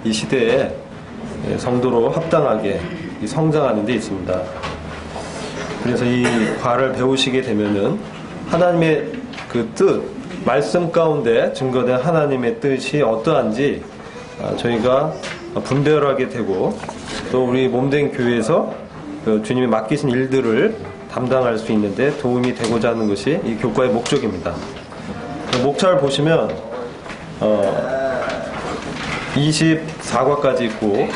이 시대에 성도로 합당하게 성장하는 데 있습니다. 그래서 이 과를 배우시게 되면은 하나님의 그 뜻, 말씀 가운데 증거된 하나님의 뜻이 어떠한지 저희가 분별하게 되고, 또 우리 몸된 교회에서 그 주님이 맡기신 일들을 담당할 수 있는데 도움이 되고자 하는 것이 이 교과의 목적입니다. 목차를 보시면 24과까지 있고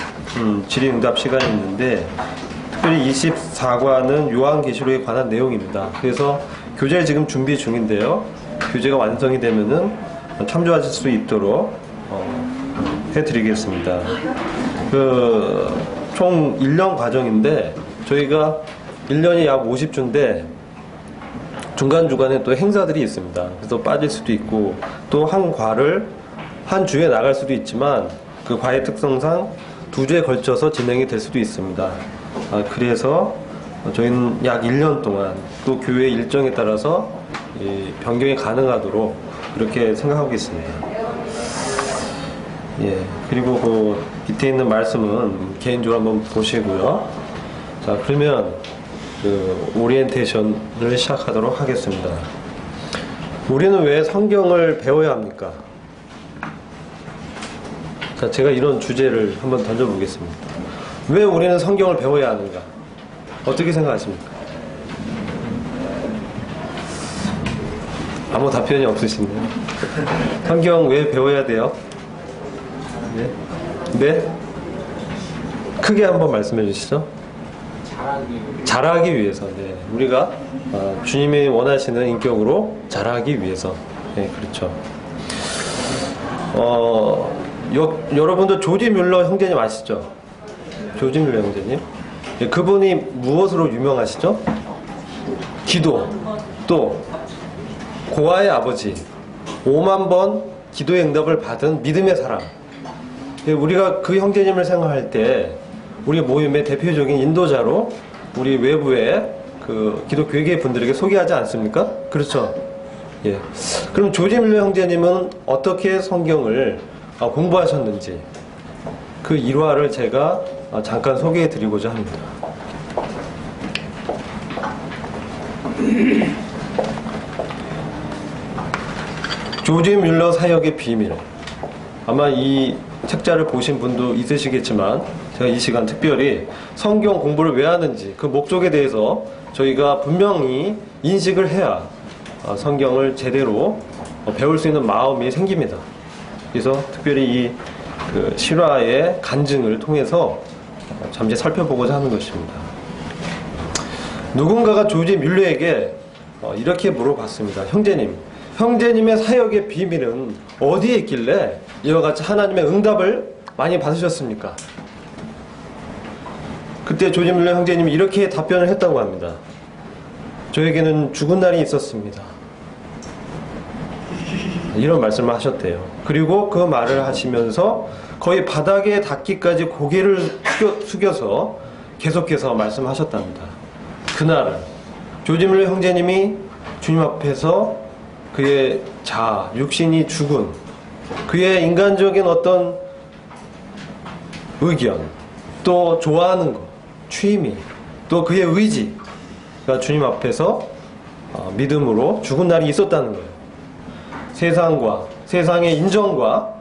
질의응답 시간이 있는데, 특별히 24과는 요한계시록에 관한 내용입니다. 그래서 교재를 지금 준비 중인데요, 교재가 완성이 되면은 참조하실 수 있도록 해드리겠습니다. 총 1년 과정인데 저희가 1년이 약 50주인데 중간중간에 또 행사들이 있습니다. 그래서 빠질 수도 있고, 또 한 과를 한 주에 나갈 수도 있지만 그 과의 특성상 2주에 걸쳐서 진행이 될 수도 있습니다. 그래서 저희는 약 1년 동안 또 교회 일정에 따라서 변경이 가능하도록 그렇게 생각하고 있습니다. 예, 그리고 그 밑에 있는 말씀은 개인적으로 한번 보시고요. 자, 그러면 그 오리엔테이션을 시작하도록 하겠습니다. 우리는 왜 성경을 배워야 합니까? 자, 제가 이런 주제를 한번 던져보겠습니다. 왜 우리는 성경을 배워야 하는가? 어떻게 생각하십니까? 아무 답변이 없으시네요. 성경 왜 배워야 돼요? 네? 네? 크게 한번 말씀해 주시죠. 자라기 위해서. 네. 우리가 주님이 원하시는 인격으로 자라기 위해서. 네, 그렇죠. 여러분도 조지 뮬러 형제님 아시죠? 조지 뮬러 형제님. 네, 그분이 무엇으로 유명하시죠? 기도, 또 고아의 아버지, 5만 번 기도의 응답을 받은 믿음의 사람. 네, 우리가 그 형제님을 생각할 때 우리 모임의 대표적인 인도자로 우리 외부의 그 기독교계 분들에게 소개하지 않습니까? 그렇죠? 예. 그럼 조지 뮬러 형제님은 어떻게 성경을 공부하셨는지 그 일화를 제가 잠깐 소개해 드리고자 합니다. 조지 뮬러 사역의 비밀. 아마 이 책자를 보신 분도 있으시겠지만 제가 이 시간 특별히 성경 공부를 왜 하는지 그 목적에 대해서 저희가 분명히 인식을 해야 성경을 제대로 배울 수 있는 마음이 생깁니다. 그래서 특별히 이 그 실화의 간증을 통해서 잠시 살펴보고자 하는 것입니다. 누군가가 조지 뮬러에게 이렇게 물어봤습니다. 형제님의 사역의 비밀은 어디에 있길래 이와 같이 하나님의 응답을 많이 받으셨습니까? 그때 조지 뮬러 형제님이 이렇게 답변을 했다고 합니다. 저에게는 죽은 날이 있었습니다. 이런 말씀을 하셨대요. 그리고 그 말을 하시면서 거의 바닥에 닿기까지 고개를 숙여서 계속해서 말씀하셨답니다. 그날은 조지 뮬러 형제님이 주님 앞에서 그의 자아, 육신이 죽은 그의 인간적인 어떤 의견, 또 좋아하는 것, 취미, 또 그의 의지가 주님 앞에서 믿음으로 죽은 날이 있었다는 거예요. 세상과 세상의 인정과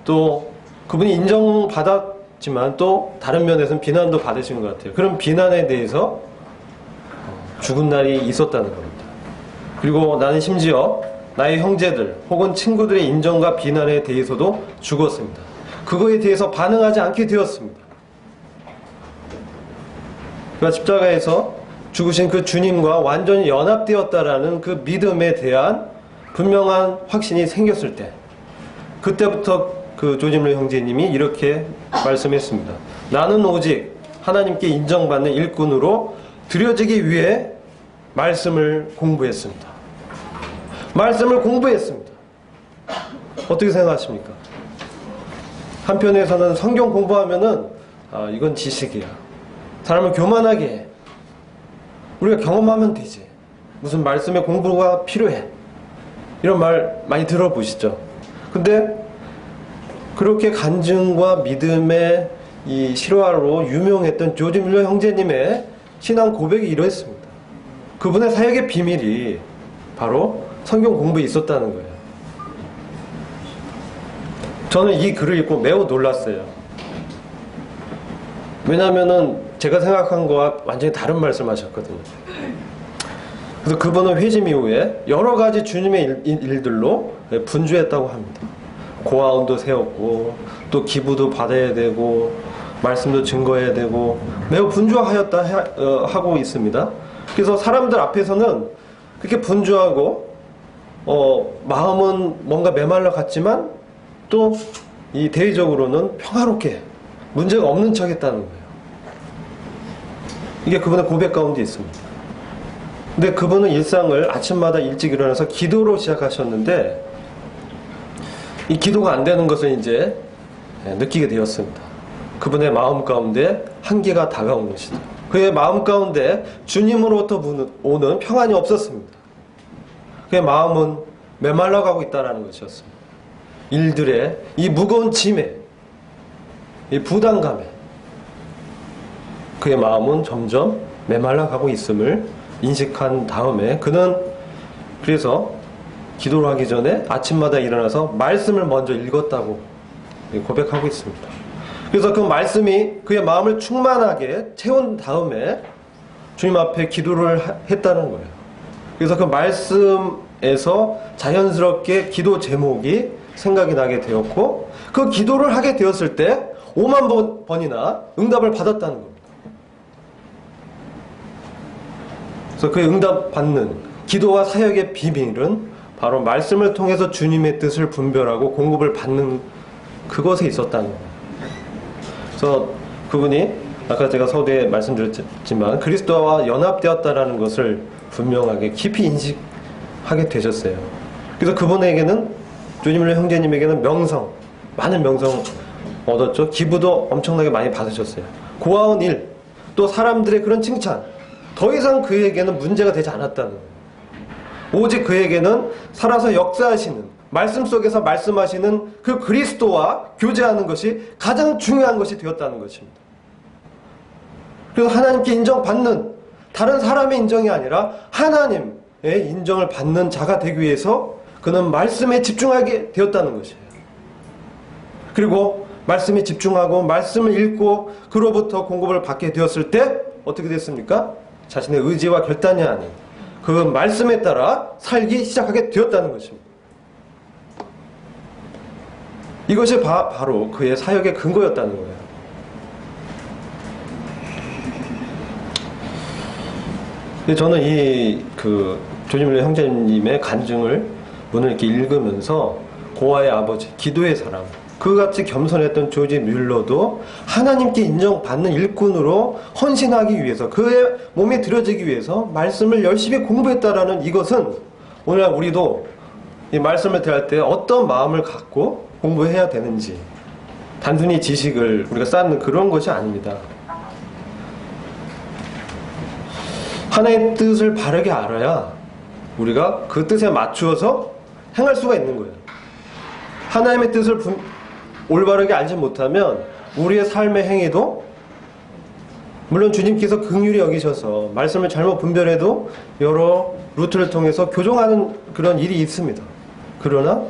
또 그분이 인정받았지만 또 다른 면에서는 비난도 받으신 것 같아요. 그런 비난에 대해서 죽은 날이 있었다는 겁니다. 그리고 나는 심지어 나의 형제들 혹은 친구들의 인정과 비난에 대해서도 죽었습니다. 그거에 대해서 반응하지 않게 되었습니다. 그러니까 십자가에서 죽으신 그 주님과 완전히 연합되었다라는 그 믿음에 대한 분명한 확신이 생겼을 때, 그때부터 그 조지 뮬러 형제님이 이렇게 말씀했습니다. 나는 오직 하나님께 인정받는 일꾼으로 드려지기 위해 말씀을 공부했습니다. 말씀을 공부했습니다. 어떻게 생각하십니까? 한편에서는 성경 공부하면은 이건 지식이야, 사람을 교만하게 해, 우리가 경험하면 되지, 무슨 말씀의 공부가 필요해, 이런 말 많이 들어보시죠? 근데 그렇게 간증과 믿음의 이 실화로 유명했던 조지 뮬러 형제님의 신앙 고백이 이러했습니다. 그분의 사역의 비밀이 바로 성경 공부에 있었다는 거예요. 저는 이 글을 읽고 매우 놀랐어요. 왜냐하면은 제가 생각한 거와 완전히 다른 말씀하셨거든요. 그래서 그분은 회심 이후에 여러 가지 주님의 일들로 분주했다고 합니다. 고아원도 세웠고 또 기부도 받아야 되고 말씀도 증거해야 되고 매우 분주하였다 하고 있습니다. 그래서 사람들 앞에서는 그렇게 분주하고 마음은 뭔가 메말라 같지만 또 이 대외적으로는 평화롭게 문제가 없는 척했다는 거예요. 이게 그분의 고백 가운데 있습니다. 근데 그분은 일상을 아침마다 일찍 일어나서 기도로 시작하셨는데 이 기도가 안 되는 것을 이제 느끼게 되었습니다. 그분의 마음 가운데 한계가 다가온 것이죠. 그의 마음 가운데 주님으로부터 오는 평안이 없었습니다. 그의 마음은 메말라가고 있다는 것이었습니다. 일들의 이 무거운 짐에, 이 부담감에 그의 마음은 점점 메말라가고 있음을 인식한 다음에 그는 그래서 기도를 하기 전에 아침마다 일어나서 말씀을 먼저 읽었다고 고백하고 있습니다. 그래서 그 말씀이 그의 마음을 충만하게 채운 다음에 주님 앞에 기도를 했다는 거예요. 그래서 그 말씀에서 자연스럽게 기도 제목이 생각이 나게 되었고 그 기도를 하게 되었을 때 5만 번이나 응답을 받았다는 겁니다. 그래서 그 응답받는 기도와 사역의 비밀은 바로 말씀을 통해서 주님의 뜻을 분별하고 공급을 받는 그것에 있었다는 거예요. 그래서 그분이 아까 제가 서두에 말씀드렸지만 그리스도와 연합되었다라는 것을 분명하게 깊이 인식하게 되셨어요. 그래서 그분에게는 조지 뮬러 형제님에게는 명성, 많은 명성 얻었죠. 기부도 엄청나게 많이 받으셨어요. 고아원 일, 또 사람들의 그런 칭찬, 더 이상 그에게는 문제가 되지 않았다는 거예요. 오직 그에게는 살아서 역사하시는 말씀 속에서 말씀하시는 그 그리스도와 교제하는 것이 가장 중요한 것이 되었다는 것입니다. 그래서 하나님께 인정받는 다른 사람의 인정이 아니라 하나님의 인정을 받는 자가 되기 위해서 그는 말씀에 집중하게 되었다는 것이에요. 그리고 말씀에 집중하고 말씀을 읽고 그로부터 공급을 받게 되었을 때 어떻게 됐습니까? 자신의 의지와 결단이 아닌 그 말씀에 따라 살기 시작하게 되었다는 것입니다. 이것이 바로 그의 사역의 근거였다는 거예요. 저는 조지 뮬러 형제님의 간증을 오늘 이렇게 읽으면서 고아의 아버지, 기도의 사람, 그같이 겸손했던 조지 뮬러도 하나님께 인정받는 일꾼으로 헌신하기 위해서 그의 몸에 들여지기 위해서 말씀을 열심히 공부했다라는 이것은 오늘날 우리도 이 말씀을 대할 때 어떤 마음을 갖고 공부해야 되는지 단순히 지식을 우리가 쌓는 그런 것이 아닙니다. 하나님의 뜻을 바르게 알아야 우리가 그 뜻에 맞추어서 행할 수가 있는 거예요. 하나님의 뜻을 올바르게 알지 못하면 우리의 삶의 행위도 물론 주님께서 긍휼히 여기셔서 말씀을 잘못 분별해도 여러 루트를 통해서 교정하는 그런 일이 있습니다. 그러나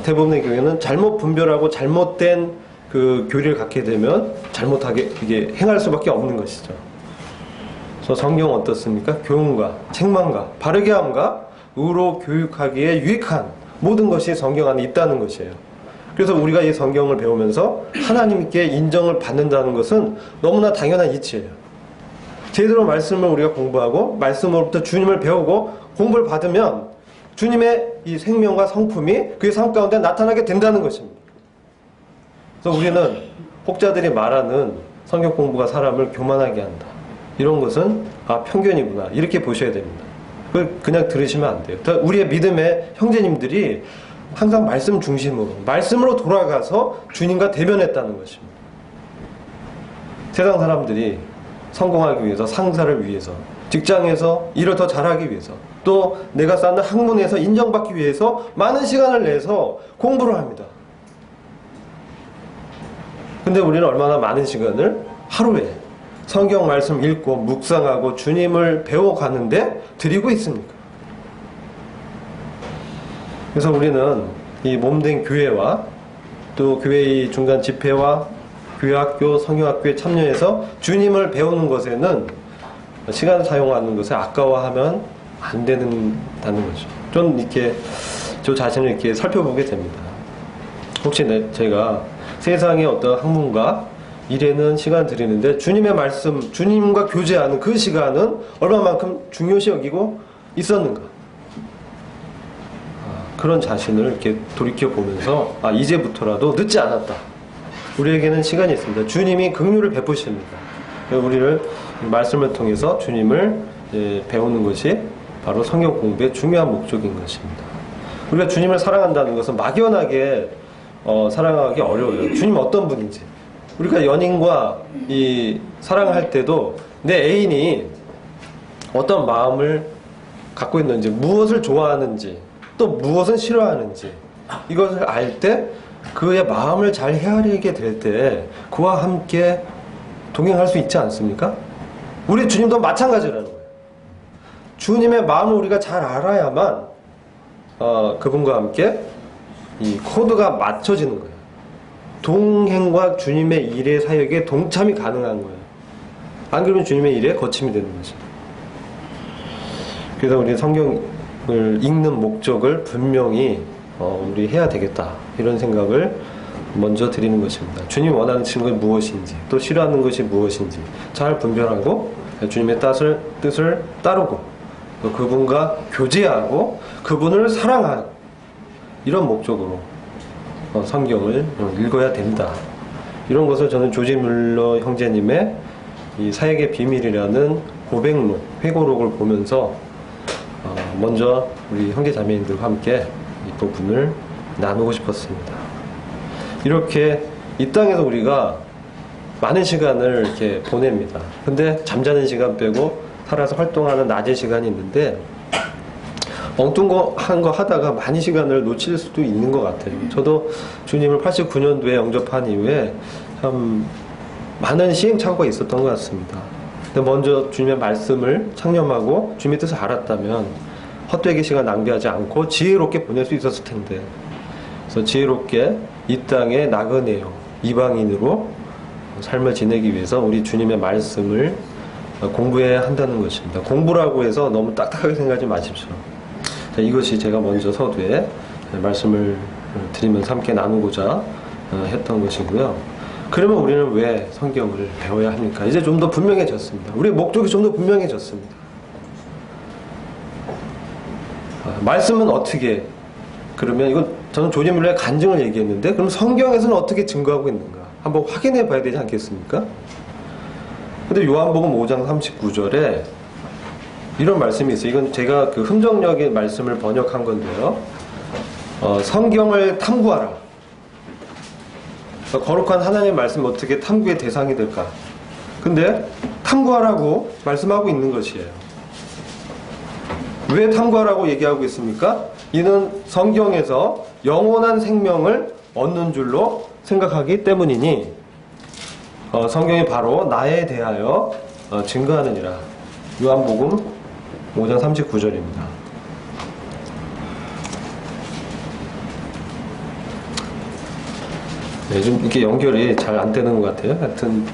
대부분의 경우에는 잘못 분별하고 잘못된 그 교리를 갖게 되면 잘못하게 이게 행할 수밖에 없는 것이죠. 그래서 성경은 어떻습니까? 교훈과 책망과 바르게 함과 의로 교육하기에 유익한 모든 것이 성경 안에 있다는 것이에요. 그래서 우리가 이 성경을 배우면서 하나님께 인정을 받는다는 것은 너무나 당연한 이치예요. 제대로 말씀을 우리가 공부하고 말씀으로부터 주님을 배우고 공부를 받으면 주님의 이 생명과 성품이 그의 삶 가운데 나타나게 된다는 것입니다. 그래서 우리는 혹자들이 말하는 성경 공부가 사람을 교만하게 한다. 이런 것은 편견이구나. 이렇게 보셔야 됩니다. 그냥 들으시면 안 돼요. 우리의 믿음의 형제님들이 항상 말씀 중심으로 말씀으로 돌아가서 주님과 대면했다는 것입니다. 세상 사람들이 성공하기 위해서, 상사를 위해서, 직장에서 일을 더 잘하기 위해서, 또 내가 쌓는 학문에서 인정받기 위해서 많은 시간을 내서 공부를 합니다. 근데 우리는 얼마나 많은 시간을 하루에 성경 말씀 읽고 묵상하고 주님을 배워가는데 드리고 있습니까? 그래서 우리는 이 몸된 교회와 또 교회의 중간 집회와 교회학교, 성경학교에 참여해서 주님을 배우는 것에는 시간을 사용하는 것을 아까워하면 안 된다는 거죠. 좀 이렇게 저 자신을 이렇게 살펴보게 됩니다. 혹시 제가 세상의 어떤 학문과 일에는 시간 드리는데 주님의 말씀, 주님과 교제하는 그 시간은 얼마만큼 중요시 여기고 있었는가? 그런 자신을 이렇게 돌이켜 보면서 이제부터라도 늦지 않았다. 우리에게는 시간이 있습니다. 주님이 긍휼을 베푸십니다. 우리를 말씀을 통해서 주님을 배우는 것이 바로 성경 공부의 중요한 목적인 것입니다. 우리가 주님을 사랑한다는 것은 막연하게 사랑하기 어려워요. 주님 어떤 분인지. 우리가 연인과 이 사랑을 할 때도 내 애인이 어떤 마음을 갖고 있는지, 무엇을 좋아하는지, 또 무엇은 싫어하는지 이것을 알 때 그의 마음을 잘 헤아리게 될 때 그와 함께 동행할 수 있지 않습니까? 우리 주님도 마찬가지라는 거예요. 주님의 마음을 우리가 잘 알아야만 그분과 함께 이 코드가 맞춰지는 거예요. 동행과 주님의 일의 사역에 동참이 가능한 거예요. 안 그러면 주님의 일에 거침이 되는 거죠. 그래서 우리 성경을 읽는 목적을 분명히 우리 해야 되겠다, 이런 생각을 먼저 드리는 것입니다. 주님이 원하는 것이 무엇인지, 또 싫어하는 것이 무엇인지 잘 분별하고 주님의 뜻을 따르고 또 그분과 교제하고 그분을 사랑하고, 이런 목적으로 성경을 읽어야 된다. 이런 것을 저는 조지 뮬러 형제님의 이 사역의 비밀이라는 고백록, 회고록을 보면서 먼저 우리 형제 자매님들과 함께 이 부분을 나누고 싶었습니다. 이렇게 이 땅에서 우리가 많은 시간을 이렇게 보냅니다. 근데 잠자는 시간 빼고 살아서 활동하는 낮의 시간이 있는데 엉뚱한 거 하다가 많이 시간을 놓칠 수도 있는 것 같아요. 저도 주님을 89년도에 영접한 이후에 참 많은 시행착오가 있었던 것 같습니다. 근데 먼저 주님의 말씀을 창념하고 주님의 뜻을 알았다면 헛되게 시간 낭비하지 않고 지혜롭게 보낼 수 있었을 텐데, 그래서 지혜롭게 이 땅에 나그네요, 이방인으로 삶을 지내기 위해서 우리 주님의 말씀을 공부해야 한다는 것입니다. 공부라고 해서 너무 딱딱하게 생각하지 마십시오. 자, 이것이 제가 먼저 서두에 말씀을 드리면서 함께 나누고자 했던 것이고요. 그러면 우리는 왜 성경을 배워야 합니까? 이제 좀 더 분명해졌습니다. 우리의 목적이 좀 더 분명해졌습니다. 말씀은 어떻게, 그러면 이건 저는 조지 뮬러의 간증을 얘기했는데, 그럼 성경에서는 어떻게 증거하고 있는가 한번 확인해 봐야 되지 않겠습니까? 근데 요한복음 5장 39절에 이런 말씀이 있어요. 이건 제가 그 흥정역의 말씀을 번역한 건데요. 성경을 탐구하라. 거룩한 하나님의 말씀이 어떻게 탐구의 대상이 될까? 근데 탐구하라고 말씀하고 있는 것이에요. 왜 탐구하라고 얘기하고 있습니까? 이는 성경에서 영원한 생명을 얻는 줄로 생각하기 때문이니 성경이 바로 나에 대하여 증거하느니라. 요한복음 5장 39절입니다. 네, 좀 이렇게 연결이 잘 안 되는 것 같아요. 하여튼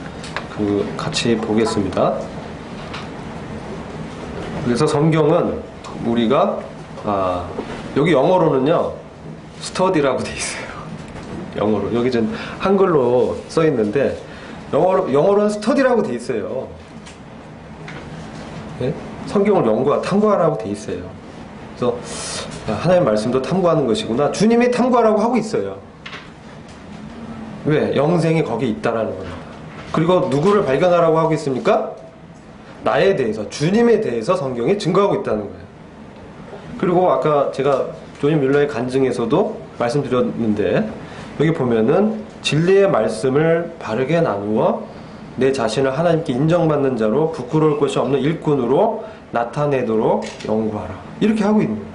같이 보겠습니다. 그래서 성경은 우리가 여기 영어로는요 스터디라고 돼 있어요. 영어로 여기 좀 한글로 써 있는데 영어로는 스터디라고 돼 있어요. 네? 성경을 탐구하라고 돼 있어요. 그래서 하나님의 말씀도 탐구하는 것이구나. 주님이 탐구하라고 하고 있어요. 왜? 영생이 거기에 있다라는 겁니다. 그리고 누구를 발견하라고 하고 있습니까? 나에 대해서, 주님에 대해서 성경이 증거하고 있다는 거예요. 그리고 아까 제가 조지 뮬러의 간증에서도 말씀드렸는데, 여기 보면은 진리의 말씀을 바르게 나누어 내 자신을 하나님께 인정받는 자로 부끄러울 것이 없는 일꾼으로 나타내도록 연구하라. 이렇게 하고 있는 거예요.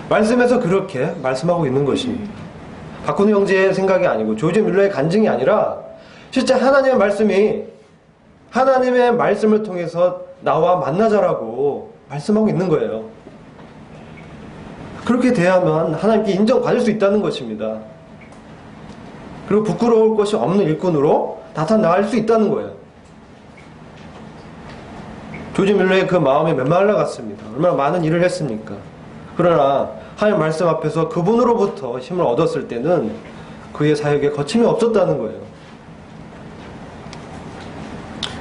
말씀에서 그렇게 말씀하고 있는 것입니다. 박근우 형제의 생각이 아니고 조지 뮬러의 간증이 아니라 실제 하나님의 말씀을 통해서 나와 만나자라고 말씀하고 있는 거예요. 그렇게 대하면 하나님께 인정받을 수 있다는 것입니다. 그리고 부끄러울 것이 없는 일꾼으로 나타날 수 있다는 거예요. 조지 뮬러의 그 마음이 메말라갔습니다. 얼마나 많은 일을 했습니까? 그러나 하나님 말씀 앞에서 그분으로부터 힘을 얻었을 때는 그의 사역에 거침이 없었다는 거예요.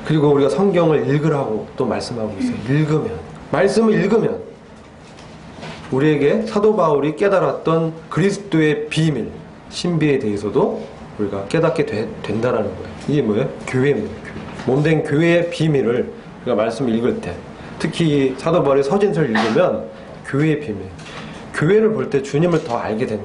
그리고 우리가 성경을 읽으라고 또 말씀하고 있어요. 말씀을 읽으면 우리에게 사도 바울이 깨달았던 그리스도의 비밀, 신비에 대해서도 우리가 깨닫게 된다라는 거예요. 이게 뭐예요? 교회입니다. 몸된 교회의 비밀을 우리가 말씀을 읽을 때, 특히 사도 바울의 서신서를 읽으면 교회의 비밀, 교회를 볼 때 주님을 더 알게 되는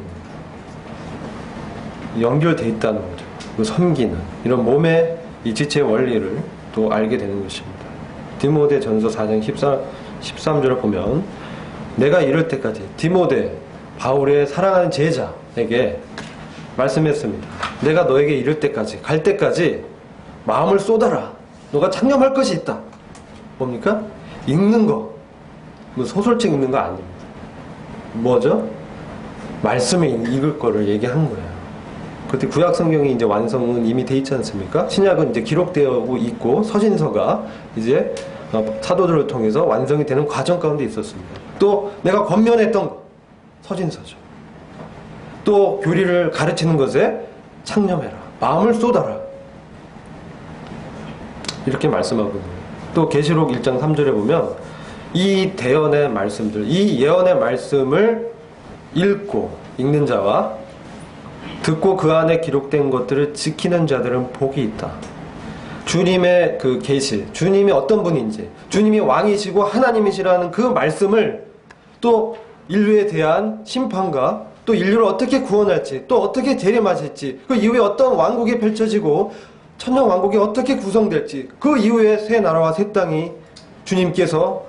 거예요. 연결되어 있다는 거죠. 그 섬기는 이런 몸의 이 지체의 원리를 또 알게 되는 것입니다. 디모데 전서 4장 13절을 보면 내가 이럴 때까지 디모데, 바울의 사랑하는 제자에게 말씀했습니다. 내가 너에게 이럴 때까지, 갈 때까지 마음을 쏟아라. 너가 창념할 것이 있다. 뭡니까? 읽는 거. 뭐 소설책 읽는 거 아닙니다. 뭐죠? 말씀을 읽을 거를 얘기한 거예요. 그때 구약 성경이 이제 완성은 이미 돼 있지 않습니까? 신약은 이제 기록되어 있고 서신서가 이제 사도들을 통해서 완성이 되는 과정 가운데 있었습니다. 또 내가 권면했던 것, 서신서죠. 또 교리를 가르치는 것에 창념해라. 마음을 쏟아라. 이렇게 말씀하거든요. 또 계시록 1장 3절에 보면 이 대언의 말씀들, 이 예언의 말씀을 읽는 자와 듣고 그 안에 기록된 것들을 지키는 자들은 복이 있다. 주님의 그 계시, 주님이 어떤 분인지, 주님이 왕이시고 하나님이시라는 그 말씀을 또 인류에 대한 심판과 또 인류를 어떻게 구원할지, 또 어떻게 재림하실지, 그 이후에 어떤 왕국이 펼쳐지고 천년 왕국이 어떻게 구성될지, 그 이후에 새 나라와 새 땅이 주님께서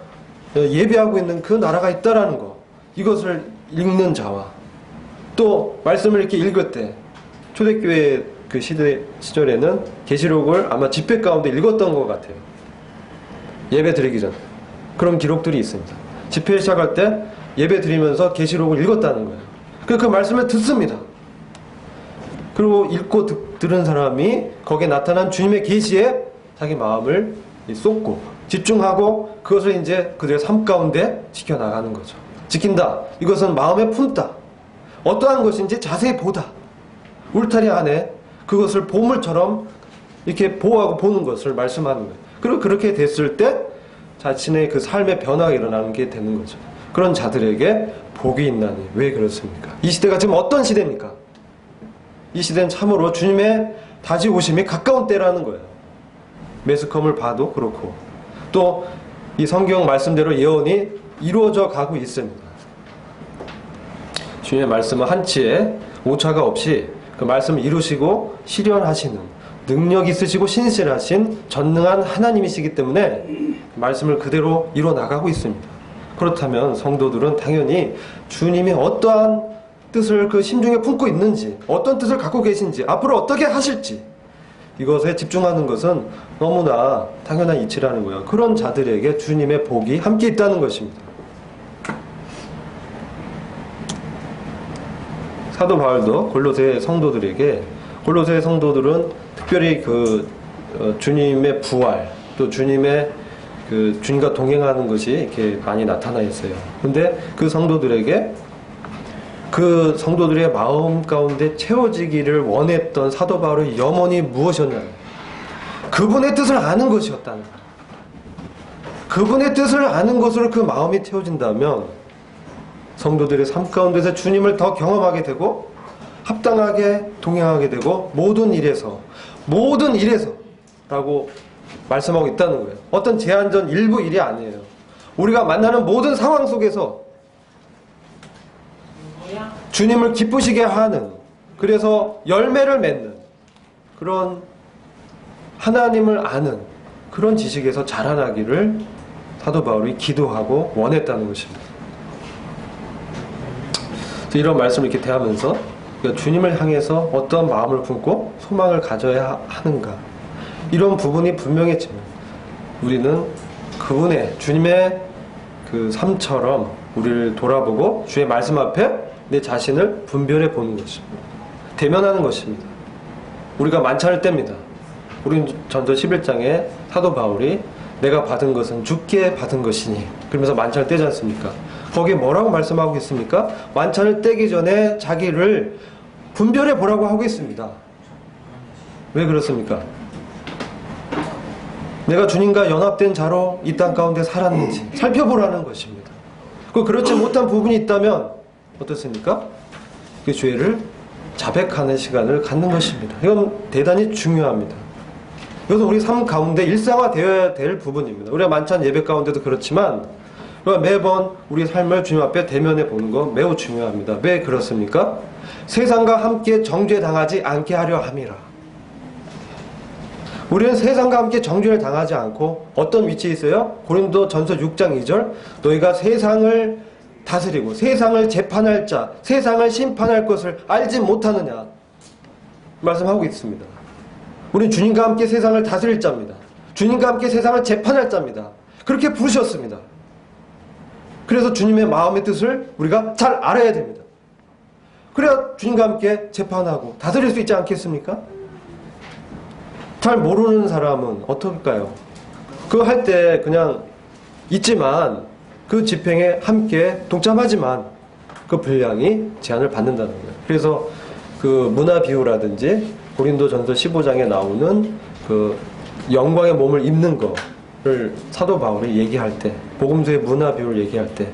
예비하고 있는 그 나라가 있다라는 것, 이것을 읽는 자와 또 말씀을 이렇게 읽을 때, 초대교회 그 시절에는 계시록을 아마 집회 가운데 읽었던 것 같아요. 예배 드리기 전 그런 기록들이 있습니다. 집회 시작할 때 예배 드리면서 계시록을 읽었다는 거예요. 그 말씀을 듣습니다. 그리고 읽고 들은 사람이 거기에 나타난 주님의 계시에 자기 마음을 쏟고 집중하고 그것을 이제 그들의 삶 가운데 지켜나가는 거죠. 지킨다. 이것은 마음에 품다. 어떠한 것인지 자세히 보다. 울타리 안에 그것을 보물처럼 이렇게 보호하고 보는 것을 말씀하는 거예요. 그리고 그렇게 됐을 때 자신의 그 삶의 변화가 일어나는 게 되는 거죠. 그런 자들에게 복이 있나니. 왜 그렇습니까? 이 시대가 지금 어떤 시대입니까? 이 시대는 참으로 주님의 다시 오심이 가까운 때라는 거예요. 매스컴을 봐도 그렇고 또 이 성경 말씀대로 예언이 이루어져 가고 있습니다. 주님의 말씀은 한치의 오차가 없이 그 말씀을 이루시고 실현하시는 능력 있으시고 신실하신 전능한 하나님이시기 때문에 말씀을 그대로 이루어 나가고 있습니다. 그렇다면 성도들은 당연히 주님이 어떠한 뜻을 그 심중에 품고 있는지, 어떤 뜻을 갖고 계신지, 앞으로 어떻게 하실지, 이것에 집중하는 것은 너무나 당연한 이치라는 거예요. 그런 자들에게 주님의 복이 함께 있다는 것입니다. 사도 바울도 골로새 성도들에게, 골로새 성도들은 특별히 주님의 부활, 또 주님의 주님과 동행하는 것이 이렇게 많이 나타나 있어요. 근데 그 성도들에게 그 성도들의 마음 가운데 채워지기를 원했던 사도 바울의 염원이 무엇이었냐? 그분의 뜻을 아는 것이었다는 거예요. 그분의 뜻을 아는 것으로 그 마음이 채워진다면 성도들의 삶 가운데서 주님을 더 경험하게 되고 합당하게 동행하게 되고 모든 일에서 라고 말씀하고 있다는 거예요. 어떤 제한전 일부 일이 아니에요. 우리가 만나는 모든 상황 속에서 주님을 기쁘시게 하는, 그래서 열매를 맺는 그런 하나님을 아는 그런 지식에서 자라나기를 사도 바울이 기도하고 원했다는 것입니다. 이런 말씀을 이렇게 대하면서 그러니까 주님을 향해서 어떤 마음을 품고 소망을 가져야 하는가, 이런 부분이 분명했지만 우리는 그분의 주님의 그 삶처럼 우리를 돌아보고 주의 말씀 앞에 내 자신을 분별해 보는 것입니다. 대면하는 것입니다. 우리가 만찬을 뗍니다. 우리는 전서 11장에 사도 바울이 내가 받은 것은 주께 받은 것이니 그러면서 만찬을 떼지 않습니까? 거기에 뭐라고 말씀하고 있습니까? 만찬을 떼기 전에 자기를 분별해 보라고 하고 있습니다. 왜 그렇습니까? 내가 주님과 연합된 자로 이 땅 가운데 살았는지 살펴보라는 것입니다. 그렇지 못한 부분이 있다면 어떻습니까? 그 죄를 자백하는 시간을 갖는 것입니다. 이건 대단히 중요합니다. 이것은 우리 삶 가운데 일상화되어야 될 부분입니다. 우리가 만찬 예배 가운데도 그렇지만 우리가 매번 우리 삶을 주님 앞에 대면해 보는 거 매우 중요합니다. 왜 그렇습니까? 세상과 함께 정죄당하지 않게 하려 함이라. 우리는 세상과 함께 정죄를 당하지 않고 어떤 위치에 있어요? 고린도 전서 6장 2절 너희가 세상을 다스리고 세상을 재판할 자, 세상을 심판할 것을 알지 못하느냐 말씀하고 있습니다. 우리는 주님과 함께 세상을 다스릴 자입니다. 주님과 함께 세상을 재판할 자입니다. 그렇게 부르셨습니다. 그래서 주님의 마음의 뜻을 우리가 잘 알아야 됩니다. 그래야 주님과 함께 재판하고 다스릴 수 있지 않겠습니까? 잘 모르는 사람은 어떨까요? 그거 할 때 그냥 있지만 그 집행에 함께 동참하지만 그 분량이 제한을 받는다는 거예요. 그래서 그 문화 비유라든지 고린도 전서 15장에 나오는 그 영광의 몸을 입는 거를 사도 바울이 얘기할 때, 복음서의 문화 비유를 얘기할 때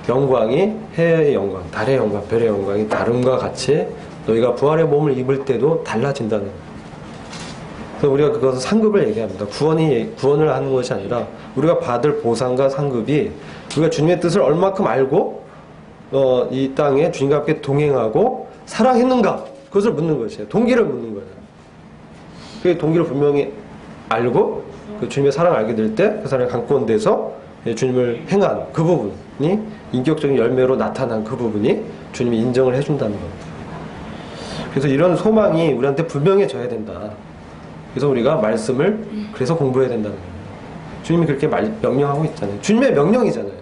영광이 해의 영광, 달의 영광, 별의 영광이 다름과 같이 너희가 부활의 몸을 입을 때도 달라진다는 거예요. 그래서 우리가 그것은 상급을 얘기합니다. 구원을 하는 것이 아니라 우리가 받을 보상과 상급이 우리가 주님의 뜻을 얼마큼 알고 이 땅에 주님과 함께 동행하고 사랑했는가, 그것을 묻는 것이에요. 동기를 묻는 거예요. 그 동기를 분명히 알고 그 주님의 사랑을 알게 될 때 그 사람이 강권 돼서 주님을 행한 그 부분이 인격적인 열매로 나타난 그 부분이 주님이 인정을 해준다는 겁니다. 그래서 이런 소망이 우리한테 분명해져야 된다. 그래서 우리가 말씀을 그래서 공부해야 된다는 거예요. 주님이 그렇게 명령하고 있잖아요. 주님의 명령이잖아요.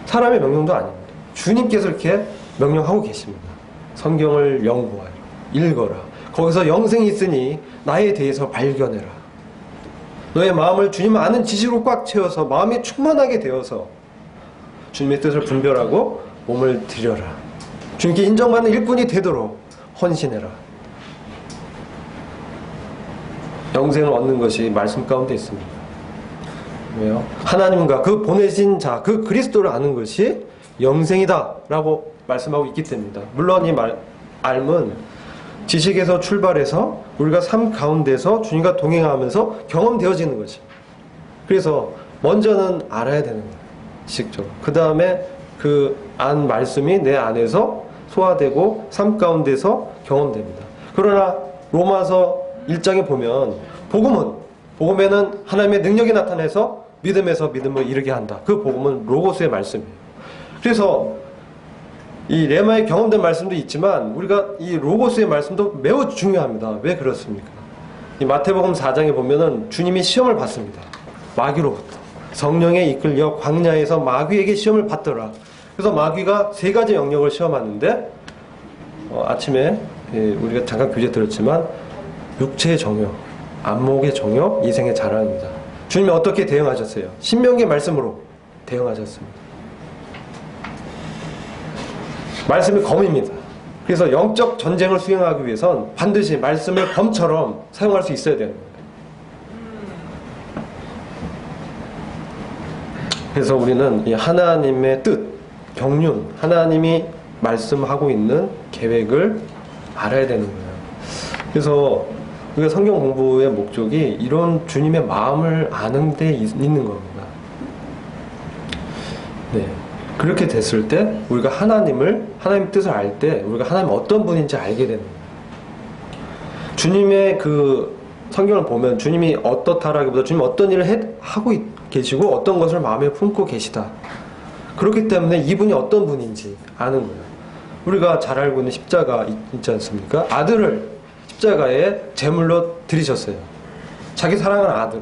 사람의 명령도 아닙니다. 주님께서 이렇게 명령하고 계십니다. 성경을 연구하라, 읽어라. 거기서 영생이 있으니 나에 대해서 발견해라. 너의 마음을 주님 아는 지식으로 꽉 채워서 마음이 충만하게 되어서 주님의 뜻을 분별하고 몸을 들여라. 주님께 인정받는 일꾼이 되도록 헌신해라. 영생을 얻는 것이 말씀 가운데 있습니다. 왜요? 하나님과 그 보내신 자, 그 그리스도를 아는 것이 영생이다 라고 말씀하고 있기 때문이다. 물론 이 알은 지식에서 출발해서 우리가 삶 가운데서 주님과 동행하면서 경험되어지는 것이. 그래서 먼저는 알아야 되는 거예요. 지식적으로. 그 다음에 그 안 말씀이 내 안에서 소화되고 삶 가운데서 경험됩니다. 그러나 로마서 1장에 보면 복음에는 하나님의 능력이 나타나서 믿음에서 믿음을 이르게 한다. 그 복음은 로고스의 말씀이에요. 그래서 이 레마의 경험된 말씀도 있지만 우리가 이 로고스의 말씀도 매우 중요합니다. 왜 그렇습니까? 이 마태복음 4장에 보면은 주님이 시험을 받습니다. 마귀로부터. 성령에 이끌려 광야에서 마귀에게 시험을 받더라. 그래서 마귀가 3가지 영역을 시험하는데 아침에 우리가 잠깐 교재 들었지만 육체의 정욕, 안목의 정욕, 이생의 자랑입니다. 주님이 어떻게 대응하셨어요? 신명기 말씀으로 대응하셨습니다. 말씀이 검입니다. 그래서 영적 전쟁을 수행하기 위해선 반드시 말씀을 검처럼 사용할 수 있어야 되는 거예요. 그래서 우리는 이 하나님의 뜻, 경륜, 하나님이 말씀하고 있는 계획을 알아야 되는 거예요. 그래서 우리가 성경 공부의 목적이 이런 주님의 마음을 아는 데 있는 겁니다. 네. 그렇게 됐을 때 우리가 하나님의 뜻을 알 때 우리가 하나님 어떤 분인지 알게 되는 거예요. 주님의 그 성경을 보면 주님이 어떻다라기보다 주님 어떤 일을 하고 계시고 어떤 것을 마음에 품고 계시다. 그렇기 때문에 이분이 어떤 분인지 아는 거예요. 우리가 잘 알고 있는 십자가 있지 않습니까? 아들을 십자가에 제물로 드리셨어요. 자기 사랑하는 아들.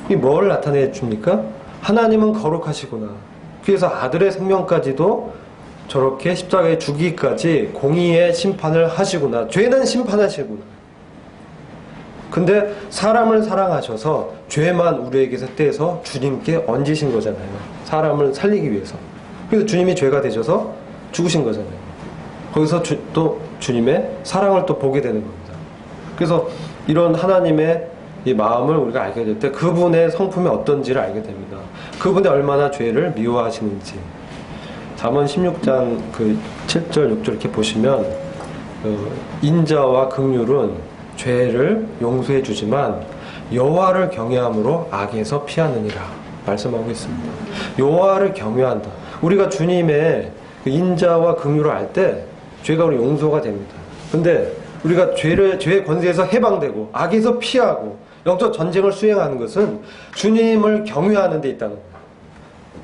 이 뭘 나타내 줍니까? 하나님은 거룩하시구나. 그래서 아들의 생명까지도 저렇게 십자가에 죽기까지 공의의 심판을 하시구나. 죄는 심판하시구나. 근데 사람을 사랑하셔서 죄만 우리에게서 떼서 주님께 얹으신 거잖아요. 사람을 살리기 위해서. 그래서 주님이 죄가 되셔서 죽으신 거잖아요. 거기서 또 주님의 사랑을 또 보게 되는 겁니다. 그래서 이런 하나님의 이 마음을 우리가 알게 될 때 그분의 성품이 어떤지를 알게 됩니다. 그분이 얼마나 죄를 미워하시는지. 잠언 16장 그 7절 6절 이렇게 보시면 인자와 긍휼은 죄를 용서해 주지만 여호와를 경외함으로 악에서 피하느니라 말씀하고 있습니다. 여호와를 경외한다. 우리가 주님의 인자와 긍휼을 알 때 죄가 우리 용서가 됩니다. 근데 우리가 죄의 권세에서 해방되고 악에서 피하고 영적 전쟁을 수행하는 것은 주님을 경외하는 데 있다는 거예요.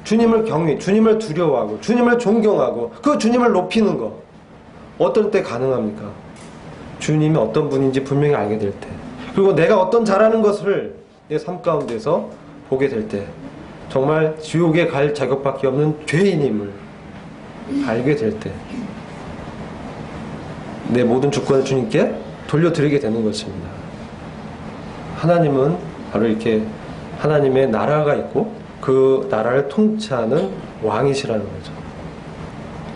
주님을 경외, 주님을 두려워하고 주님을 존경하고 그 주님을 높이는 거 어떤 때 가능합니까? 주님이 어떤 분인지 분명히 알게 될 때, 그리고 내가 어떤 잘하는 것을 내 삶 가운데서 보게 될 때 정말 지옥에 갈 자격밖에 없는 죄인임을 알게 될 때 내 모든 주권을 주님께 돌려드리게 되는 것입니다. 하나님은 바로 이렇게 하나님의 나라가 있고 그 나라를 통치하는 왕이시라는 거죠.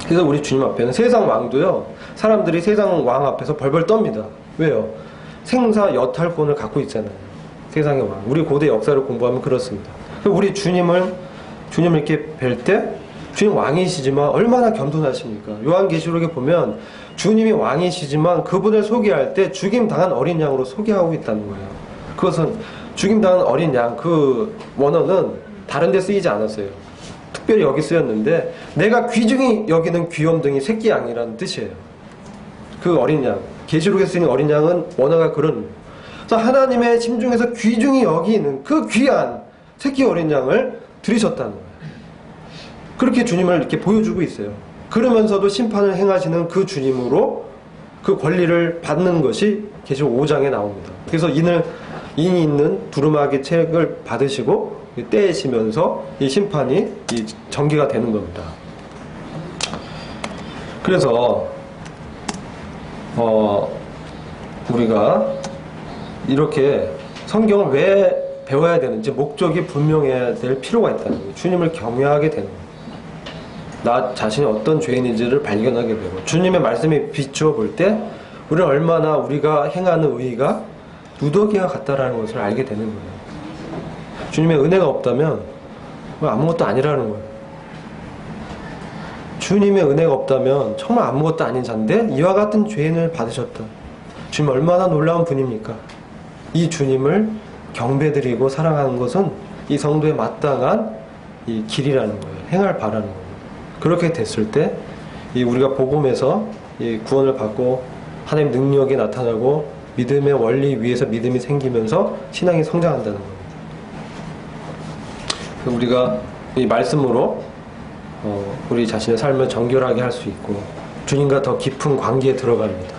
그래서 우리 주님 앞에는 세상 왕도요, 사람들이 세상 왕 앞에서 벌벌 떱니다. 왜요? 생사 여탈권을 갖고 있잖아요. 세상의 왕. 우리 고대 역사를 공부하면 그렇습니다. 우리 주님을 이렇게 뵐 때 주님 왕이시지만 얼마나 겸손하십니까? 요한계시록에 보면 주님이 왕이시지만 그분을 소개할 때 죽임당한 어린 양으로 소개하고 있다는 거예요. 그것은 죽임당한 어린 양, 그 원어는 다른 데 쓰이지 않았어요. 특별히 여기 쓰였는데 내가 귀중히 여기는 귀염둥이 새끼 양이라는 뜻이에요. 그 어린 양, 계시록에 쓰인 어린 양은 원어가 그런, 그래서 하나님의 심중에서 귀중히 여기는 그 귀한 새끼 어린 양을 들이셨다는 거예요. 그렇게 주님을 이렇게 보여주고 있어요. 그러면서도 심판을 행하시는 그 주님으로 그 권리를 받는 것이 계시록 5장에 나옵니다. 그래서 인이 있는 두루마기 책을 받으시고 떼시면서 이 심판이 전개가 되는 겁니다. 그래서 우리가 이렇게 성경을 왜 배워야 되는지 목적이 분명해야 될 필요가 있다는 거예요. 주님을 경외하게 되는 거예요. 나 자신이 어떤 죄인인지를 발견하게 되고 주님의 말씀에 비추어 볼 때 우리는 얼마나 우리가 행하는 의의가 누더기와 같다라는 것을 알게 되는 거예요. 주님의 은혜가 없다면 아무것도 아니라는 거예요. 주님의 은혜가 없다면 정말 아무것도 아닌 자인데 이와 같은 죄인을 받으셨다. 주님 얼마나 놀라운 분입니까? 이 주님을 경배드리고 사랑하는 것은 이 성도에 마땅한 이 길이라는 거예요. 행할 바라는 거예요. 그렇게 됐을 때 우리가 복음에서 이 구원을 받고 하나님 능력이 나타나고 믿음의 원리 위에서 믿음이 생기면서 신앙이 성장한다는 겁니다. 우리가 이 말씀으로 우리 자신의 삶을 정결하게 할 수 있고 주님과 더 깊은 관계에 들어갑니다.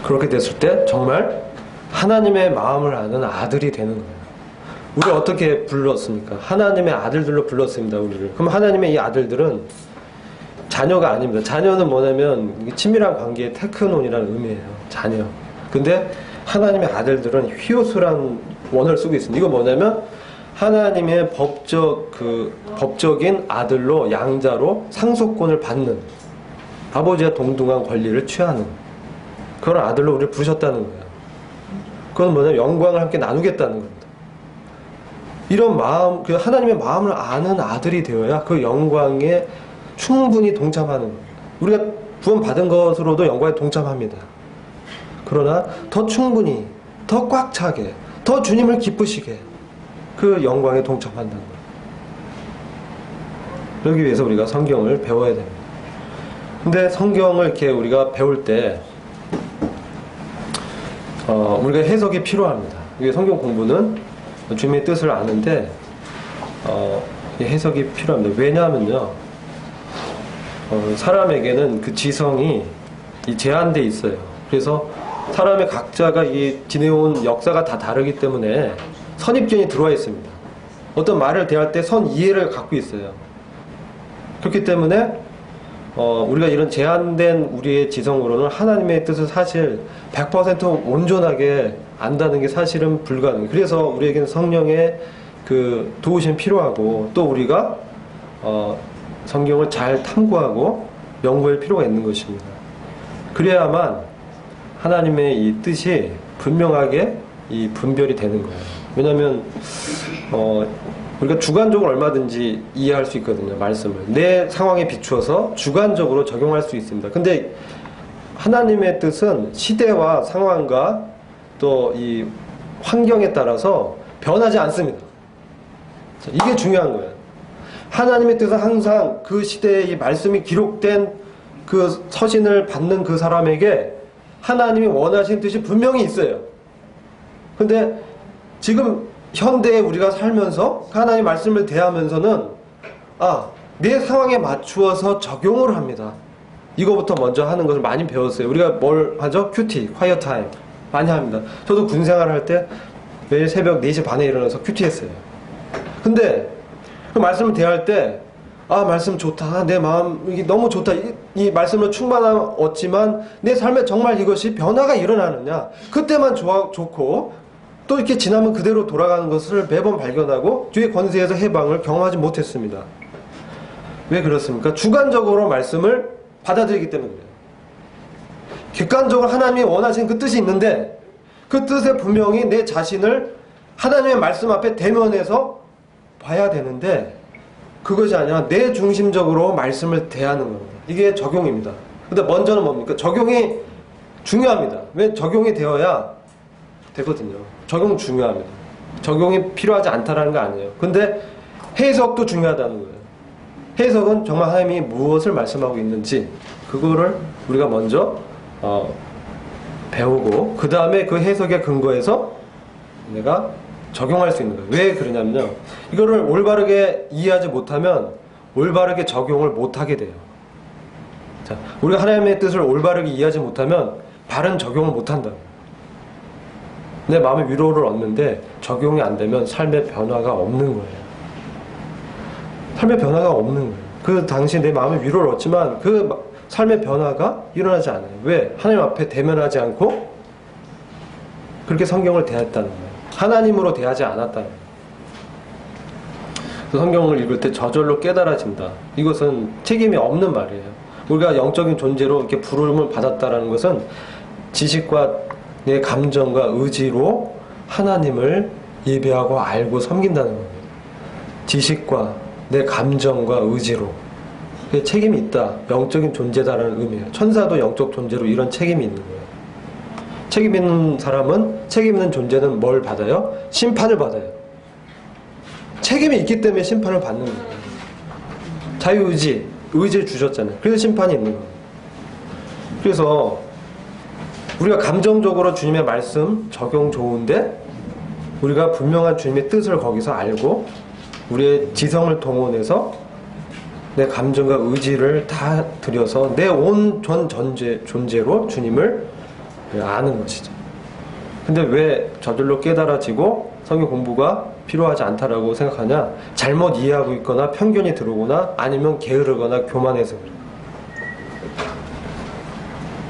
그렇게 됐을 때 정말 하나님의 마음을 아는 아들이 되는 거예요. 우리 어떻게 불렀습니까? 하나님의 아들들로 불렀습니다. 우리를. 그럼 하나님의 이 아들들은 자녀가 아닙니다. 자녀는 뭐냐면 친밀한 관계의 테크논이라는 의미예요. 자녀. 근데 하나님의 아들들은 휘오스라는 원어를 쓰고 있습니다. 이건 뭐냐면 하나님의 법적인 아들로 양자로 상속권을 받는, 아버지와 동등한 권리를 취하는 그런 아들로 우리를 부르셨다는 거예요. 그건 뭐냐면 영광을 함께 나누겠다는 겁니다. 이런 마음, 그 하나님의 마음을 아는 아들이 되어야 그 영광에 충분히 동참하는 겁니다. 우리가 구원 받은 것으로도 영광에 동참합니다. 그러나 더 충분히, 더 꽉 차게, 더 주님을 기쁘시게 그 영광에 동참한다는 거예요. 그러기 위해서 우리가 성경을 배워야 됩니다. 근데 성경을 이렇게 우리가 배울 때 우리가 해석이 필요합니다. 이게 성경 공부는 주님의 뜻을 아는데 해석이 필요합니다. 왜냐하면요, 사람에게는 그 지성이 이 제한돼 있어요. 그래서 사람의 각자가 이 지내온 역사가 다 다르기 때문에 선입견이 들어와 있습니다. 어떤 말을 대할 때 선 이해를 갖고 있어요. 그렇기 때문에 우리가 이런 제한된 우리의 지성으로는 하나님의 뜻을 사실 100% 온전하게 안다는 게 사실은 불가능해요. 그래서 우리에게는 성령의 그 도우심이 필요하고, 또 우리가 성경을 잘 탐구하고 연구할 필요가 있는 것입니다. 그래야만 하나님의 이 뜻이 분명하게 이 분별이 되는 거예요. 왜냐하면 우리가 주관적으로 얼마든지 이해할 수 있거든요. 말씀을 내 상황에 비추어서 주관적으로 적용할 수 있습니다. 근데 하나님의 뜻은 시대와 상황과 또 이 환경에 따라서 변하지 않습니다. 이게 중요한 거예요. 하나님의 뜻은 항상 그 시대에 이 말씀이 기록된 그 서신을 받는 그 사람에게 하나님이 원하시는 뜻이 분명히 있어요. 근데 지금 현대에 우리가 살면서 하나님 말씀을 대하면서는 내 상황에 맞추어서 적용을 합니다. 이거부터 먼저 하는 것을 많이 배웠어요. 우리가 뭘 하죠? 큐티, 콰이어 타임 많이 합니다. 저도 군 생활할 때 매일 새벽 4시 반에 일어나서 큐티 했어요. 근데 그 말씀을 대할 때 말씀 좋다. 내 마음 이게 너무 좋다. 이 말씀으로 충만함 얻지만 내 삶에 정말 이것이 변화가 일어나느냐? 그때만 좋고 또 이렇게 지나면 그대로 돌아가는 것을 매번 발견하고 주의 권세에서 해방을 경험하지 못했습니다. 왜 그렇습니까? 주관적으로 말씀을 받아들이기 때문에 그래요. 객관적으로 하나님이 원하시는 그 뜻이 있는데 그 뜻에 분명히 내 자신을 하나님의 말씀 앞에 대면해서 봐야 되는데 그것이 아니라 내 중심적으로 말씀을 대하는 겁니다. 이게 적용입니다. 근데 먼저는 뭡니까? 적용이 중요합니다. 왜? 적용이 되어야 되거든요. 적용 중요합니다. 적용이 필요하지 않다라는 거 아니에요. 근데 해석도 중요하다는 거예요. 해석은 정말 하나님이 무엇을 말씀하고 있는지 그거를 우리가 먼저 배우고 그 다음에 그 해석에 근거해서 내가 적용할 수 있는 거예요. 왜 그러냐면요. 이거를 올바르게 이해하지 못하면 올바르게 적용을 못하게 돼요. 자, 우리가 하나님의 뜻을 올바르게 이해하지 못하면 바른 적용을 못한다. 내 마음의 위로를 얻는데 적용이 안 되면 삶의 변화가 없는 거예요. 삶의 변화가 없는 거예요. 그 당시 내 마음의 위로를 얻지만 그 삶의 변화가 일어나지 않아요. 왜? 하나님 앞에 대면하지 않고 그렇게 성경을 대했다는 거예요. 하나님으로 대하지 않았다는 거예요. 성경을 읽을 때 저절로 깨달아진다. 이것은 책임이 없는 말이에요. 우리가 영적인 존재로 이렇게 부름을 받았다는 것은 지식과 내 감정과 의지로 하나님을 예배하고 알고 섬긴다는 겁니다. 지식과 내 감정과 의지로 책임이 있다. 영적인 존재다라는 의미예요. 천사도 영적 존재로 이런 책임이 있는 거예요. 책임 있는 사람은, 책임 있는 존재는 뭘 받아요? 심판을 받아요. 책임이 있기 때문에 심판을 받는 거예요. 의지를 주셨잖아요. 그래서 심판이 있는 거예요. 그래서 우리가 감정적으로 주님의 말씀 적용 좋은데 우리가 분명한 주님의 뜻을 거기서 알고 우리의 지성을 동원해서 내 감정과 의지를 다 들여서 내 온 전 존재로 주님을 아는 것이죠. 근데 왜 저절로 깨달아지고 성경 공부가 필요하지 않다라고 생각하냐? 잘못 이해하고 있거나 편견이 들어오거나 아니면 게으르거나 교만해서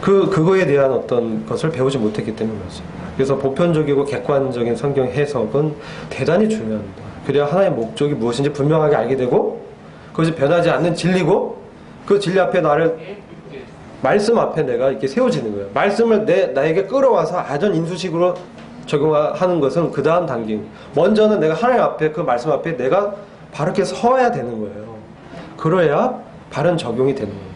그거에 대한 어떤 것을 배우지 못했기 때문이었어요. 그래서 보편적이고 객관적인 성경 해석은 대단히 중요합니다. 그래야 하나의 목적이 무엇인지 분명하게 알게 되고 그것이 변하지 않는 진리고 그 진리 앞에 말씀 앞에 내가 이렇게 세워지는 거예요. 말씀을 나에게 끌어와서 아전 인수식으로 적용하는 것은 그 다음 단계입니다. 먼저는 내가 하나님 앞에 그 말씀 앞에 내가 바르게 서야 되는 거예요. 그래야 바른 적용이 되는 거예요.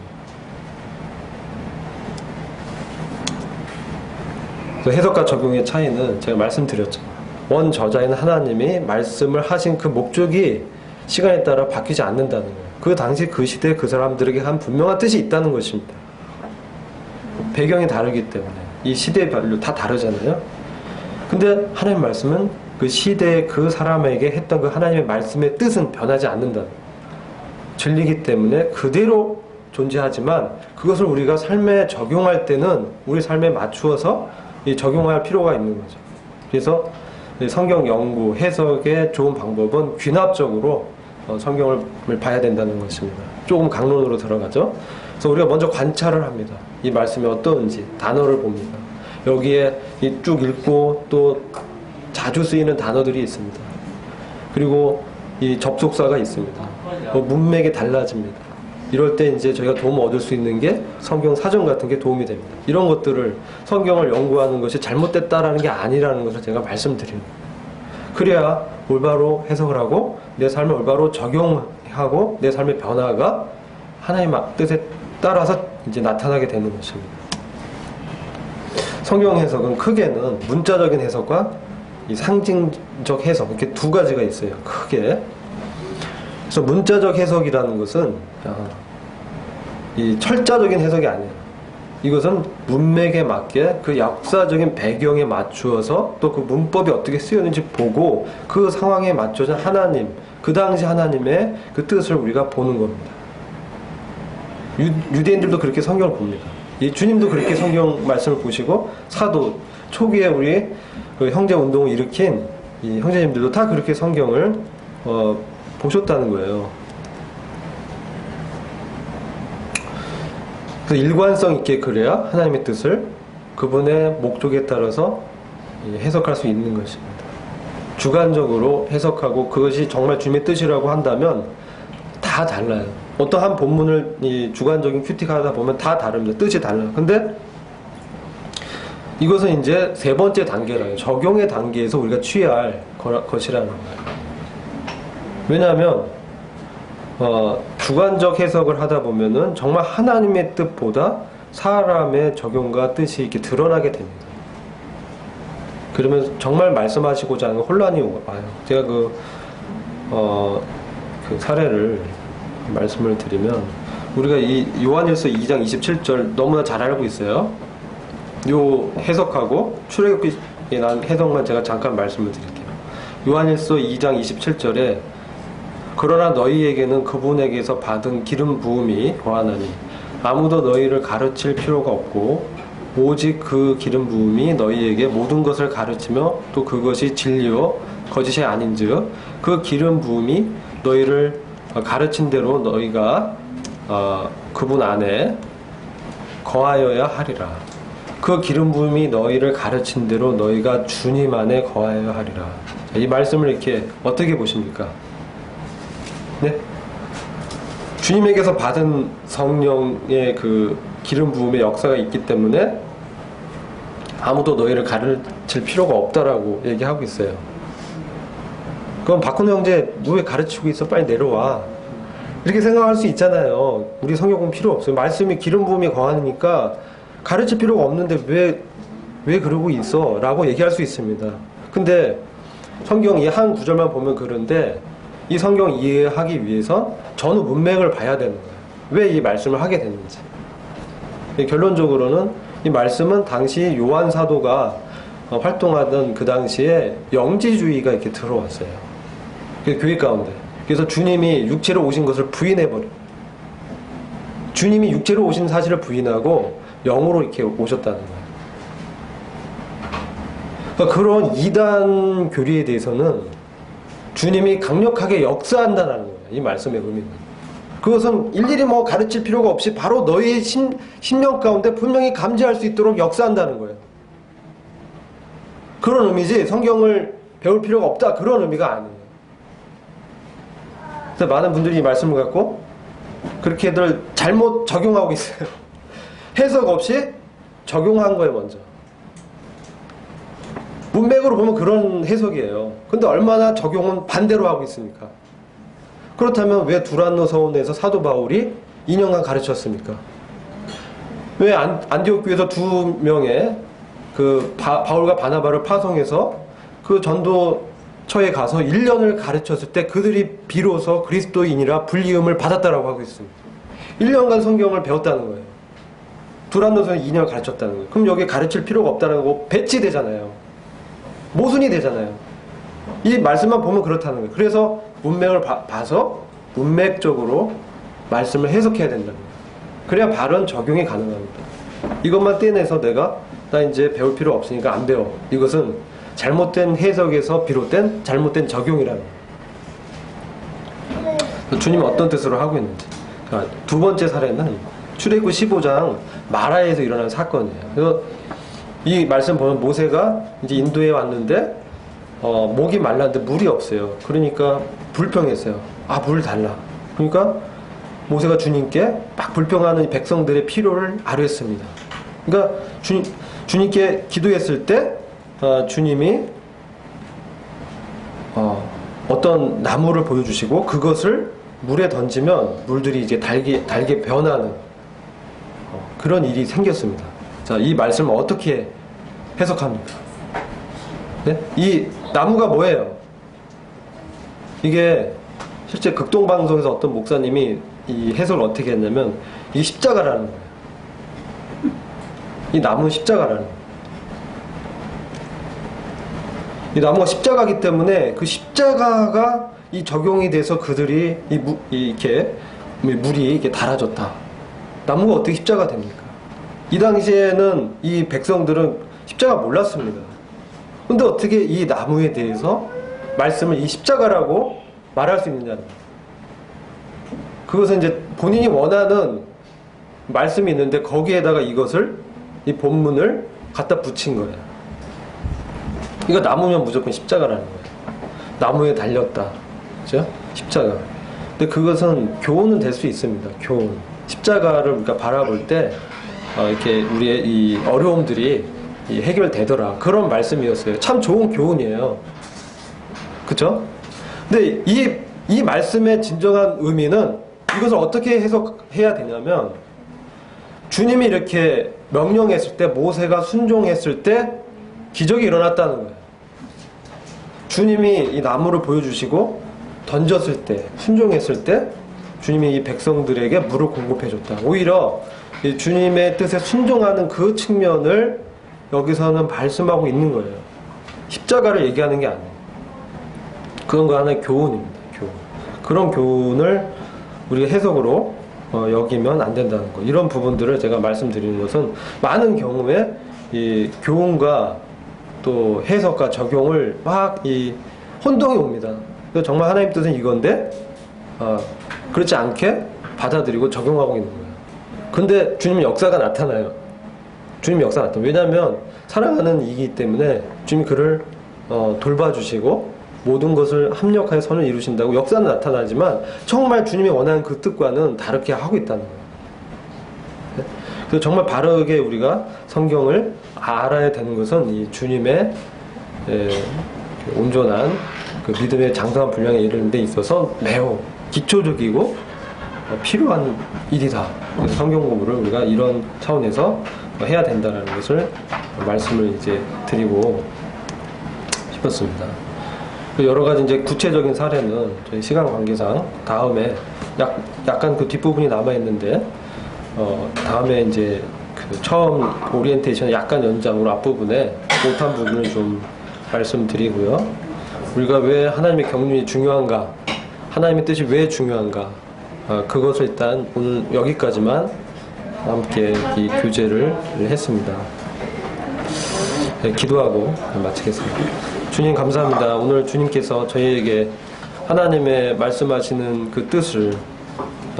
해석과 적용의 차이는 제가 말씀드렸죠. 원 저자인 하나님이 말씀을 하신 그 목적이 시간에 따라 바뀌지 않는다는 거예요. 그 당시 그 시대 그 사람들에게 한 분명한 뜻이 있다는 것입니다. 배경이 다르기 때문에 이 시대별로 다 다르잖아요. 근데 하나님 말씀은 그 시대의 그 사람에게 했던 그 하나님의 말씀의 뜻은 변하지 않는다. 진리기 때문에 그대로 존재하지만 그것을 우리가 삶에 적용할 때는 우리 삶에 맞추어서 적용할 필요가 있는 거죠. 그래서 성경 연구, 해석의 좋은 방법은 귀납적으로 성경을 봐야 된다는 것입니다. 조금 강론으로 들어가죠. 그래서 우리가 먼저 관찰을 합니다. 이 말씀이 어떤지 단어를 봅니다. 여기에 쭉 읽고 또 자주 쓰이는 단어들이 있습니다. 그리고 이 접속사가 있습니다. 문맥이 달라집니다. 이럴 때 이제 저희가 도움 얻을 수 있는 게 성경 사전 같은 게 도움이 됩니다. 이런 것들을 성경을 연구하는 것이 잘못됐다라는 게 아니라는 것을 제가 말씀드리는 거예요. 그래야 올바로 해석을 하고 내 삶을 올바로 적용하고 내 삶의 변화가 하나님의 뜻에 따라서 이제 나타나게 되는 것입니다. 성경 해석은 크게는 문자적인 해석과 이 상징적 해석 이렇게 두 가지가 있어요. 크게. 그래서 문자적 해석이라는 것은 이 철자적인 해석이 아니에요. 이것은 문맥에 맞게 그 역사적인 배경에 맞추어서 또 그 문법이 어떻게 쓰였는지 보고 그 상황에 맞춰진 하나님, 그 당시 하나님의 그 뜻을 우리가 보는 겁니다. 유대인들도 그렇게 성경을 봅니다. 이 주님도 그렇게 성경 말씀을 보시고 사도 초기에 우리 그 형제 운동을 일으킨 이 형제님들도 다 그렇게 성경을 보셨다는 거예요. 그래서 일관성 있게 그래야 하나님의 뜻을 그분의 목적에 따라서 해석할 수 있는 것입니다. 주관적으로 해석하고 그것이 정말 주님의 뜻이라고 한다면 다 달라요. 어떠한 본문을 이 주관적인 큐티하다 보면 다 다릅니다. 뜻이 달라요. 근데 이것은 이제 세 번째 단계라요. 적용의 단계에서 우리가 취해야 할 것이라는 거예요. 왜냐하면 주관적 해석을 하다 보면은 정말 하나님의 뜻보다 사람의 적용과 뜻이 이렇게 드러나게 됩니다. 그러면 정말 말씀하시고자 하는 혼란이 와요. 제가 그 사례를 말씀을 드리면 우리가 이 요한일서 2장 27절 너무나 잘 알고 있어요. 요 해석하고 출애굽기에 난 해석만 제가 잠깐 말씀을 드릴게요. 요한일서 2장 27절에 그러나 너희에게는 그분에게서 받은 기름 부음이 거하나니 아무도 너희를 가르칠 필요가 없고 오직 그 기름 부음이 너희에게 모든 것을 가르치며 또 그것이 진리요 거짓이 아닌즉 그 기름 부음이 너희를 가르친 대로 너희가 그분 안에 거하여야 하리라. 그 기름 부음이 너희를 가르친 대로 너희가 주님 안에 거하여야 하리라. 이 말씀을 이렇게 어떻게 보십니까? 네? 주님에게서 받은 성령의 그 기름 부음의 역사가 있기 때문에 아무도 너희를 가르칠 필요가 없다라고 얘기하고 있어요. 그럼 박훈 형제 너 왜 가르치고 있어? 빨리 내려와. 이렇게 생각할 수 있잖아요. 우리 성경은 필요 없어요. 말씀이 기름 부음이 거하니까 가르칠 필요가 없는데 왜 그러고 있어? 라고 얘기할 수 있습니다. 근데 성경 이 한 구절만 보면 그런데 이 성경 이해하기 위해서 전후 문맥을 봐야 되는 거예요. 왜 이 말씀을 하게 됐는지. 결론적으로는 이 말씀은 당시 요한 사도가 활동하던 그 당시에 영지주의가 이렇게 들어왔어요. 교회 가운데. 그래서 주님이 육체로 오신 것을 부인해버려요. 주님이 육체로 오신 사실을 부인하고 영으로 이렇게 오셨다는 거예요. 그러니까 그런 이단 교리에 대해서는 주님이 강력하게 역사한다는 거예요. 이 말씀의 의미는. 그것은 일일이 뭐 가르칠 필요가 없이 바로 너희의 심령 가운데 분명히 감지할 수 있도록 역사한다는 거예요. 그런 의미지 성경을 배울 필요가 없다 그런 의미가 아니에요. 그래서 많은 분들이 이 말씀을 갖고 그렇게들 잘못 적용하고 있어요. 해석 없이 적용한 거예요 먼저. 문맥으로 보면 그런 해석이에요. 근데 얼마나 적용은 반대로 하고 있습니까? 그렇다면 왜 두란노 서원에서 사도 바울이 2년간 가르쳤습니까? 왜 안디옥 교회에서 2명의 그 바울과 바나바를 파송해서 그 전도처에 가서 1년을 가르쳤을 때 그들이 비로소 그리스도인이라 불리음을 받았다라고 하고 있습니다. 1년간 성경을 배웠다는 거예요. 두란노서는 2년 가르쳤다는 거예요. 그럼 여기 가르칠 필요가 없다는 거 배치되잖아요. 모순이 되잖아요. 이 말씀만 보면 그렇다는 거예요. 그래서 문맥을 봐서 문맥적으로 말씀을 해석해야 된다는 거예요. 그래야 바른 적용이 가능합니다. 이것만 떼내서 나 이제 배울 필요 없으니까 안 배워. 이것은 잘못된 해석에서 비롯된 잘못된 적용이라는 거예요. 주님이 어떤 뜻으로 하고 있는지. 두 번째 사례는 출애굽 15장 마라에서 일어난 사건이에요. 그래서 이 말씀 보면 모세가 이제 인도에 왔는데 목이 말랐는데 물이 없어요. 그러니까 불평했어요. 물 달라. 그러니까 모세가 주님께 막 불평하는 백성들의 필요를 아뢰었습니다. 그러니까 주님께 기도했을 때 주님이 어떤 나무를 보여주시고 그것을 물에 던지면 물들이 이제 달게 변하는 그런 일이 생겼습니다. 자, 이 말씀을 어떻게 해석합니까? 네? 이 나무가 뭐예요? 이게 실제 극동방송에서 어떤 목사님이 이 해석을 어떻게 했냐면 이게 십자가라는 거예요. 이 나무는 십자가라는 거예요. 이 나무가 십자가이기 때문에 그 십자가가 이 적용이 돼서 그들이 이렇게 물이 이렇게 달아졌다. 나무가 어떻게 십자가 됩니까? 이 당시에는 이 백성들은 십자가 몰랐습니다. 근데 어떻게 이 나무에 대해서 말씀을 이 십자가라고 말할 수 있느냐는 거예요. 그것은 이제 본인이 원하는 말씀이 있는데 거기에다가 이 본문을 갖다 붙인 거예요. 이거 나무면 무조건 십자가라는 거예요. 나무에 달렸다. 그죠? 십자가. 근데 그것은 교훈은 될 수 있습니다. 교훈. 십자가를 우리가 바라볼 때 이렇게 우리의 이 어려움들이 해결되더라. 그런 말씀이었어요. 참 좋은 교훈이에요. 그쵸? 근데 이 말씀의 진정한 의미는 이것을 어떻게 해석해야 되냐면 주님이 이렇게 명령했을 때 모세가 순종했을 때 기적이 일어났다는 거예요. 주님이 이 나무를 보여주시고 던졌을 때 순종했을 때 주님이 이 백성들에게 물을 공급해 줬다. 오히려 이 주님의 뜻에 순종하는 그 측면을 여기서는 말씀하고 있는 거예요. 십자가를 얘기하는 게 아니에요. 그건 그 하나의 교훈입니다. 교훈. 그런 교훈을 우리가 해석으로 여기면 안 된다는 거. 이런 부분들을 제가 말씀드리는 것은 많은 경우에 이 교훈과 또 해석과 적용을 막 이 혼동이 옵니다. 그래서 정말 하나님 뜻은 이건데 그렇지 않게 받아들이고 적용하고 있는 거예요. 근데 주님 역사가 나타나요. 주님 역사가 나타나요. 왜냐하면 사랑하는 이기 때문에 주님이 그를 돌봐주시고 모든 것을 합력하여 선을 이루신다고 역사는 나타나지만 정말 주님이 원하는 그 뜻과는 다르게 하고 있다는 거예요. 네? 그래서 정말 바르게 우리가 성경을 알아야 되는 것은 이 주님의 온전한 그 믿음의 장성한 분량에 이르는 데 있어서 매우 기초적이고 필요한 일이다. 그래서 성경 공부를 우리가 이런 차원에서 해야 된다는 것을 말씀을 이제 드리고 싶었습니다. 여러 가지 이제 구체적인 사례는 저희 시간 관계상 다음에 약간 그 뒷부분이 남아 있는데 다음에 이제 그 처음 오리엔테이션 약간 연장으로 앞부분에 못한 부분을 좀 말씀드리고요. 우리가 왜 하나님의 경륜이 중요한가, 하나님의 뜻이 왜 중요한가, 그것을 일단 오늘 여기까지만 함께 이 교제를 했습니다. 네, 기도하고 마치겠습니다. 주님 감사합니다. 오늘 주님께서 저희에게 하나님의 말씀하시는 그 뜻을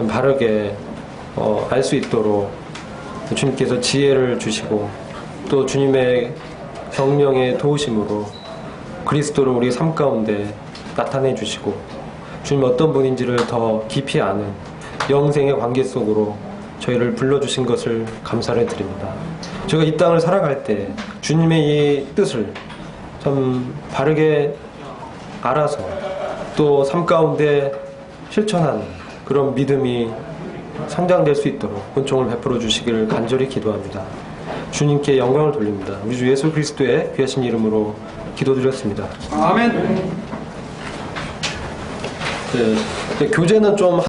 바르게 알 수 있도록 주님께서 지혜를 주시고 또 주님의 성령의 도우심으로 그리스도를 우리 삶 가운데 나타내 주시고 주님 어떤 분인지를 더 깊이 아는 영생의 관계 속으로 저희를 불러주신 것을 감사를 드립니다. 저희가 이 땅을 살아갈 때 주님의 이 뜻을 참 바르게 알아서 또 삶 가운데 실천하는 그런 믿음이 성장될 수 있도록 은총을 베풀어 주시기를 간절히 기도합니다. 주님께 영광을 돌립니다. 우리 주 예수 그리스도의 귀하신 이름으로 기도드렸습니다. 아멘. 교제는 좀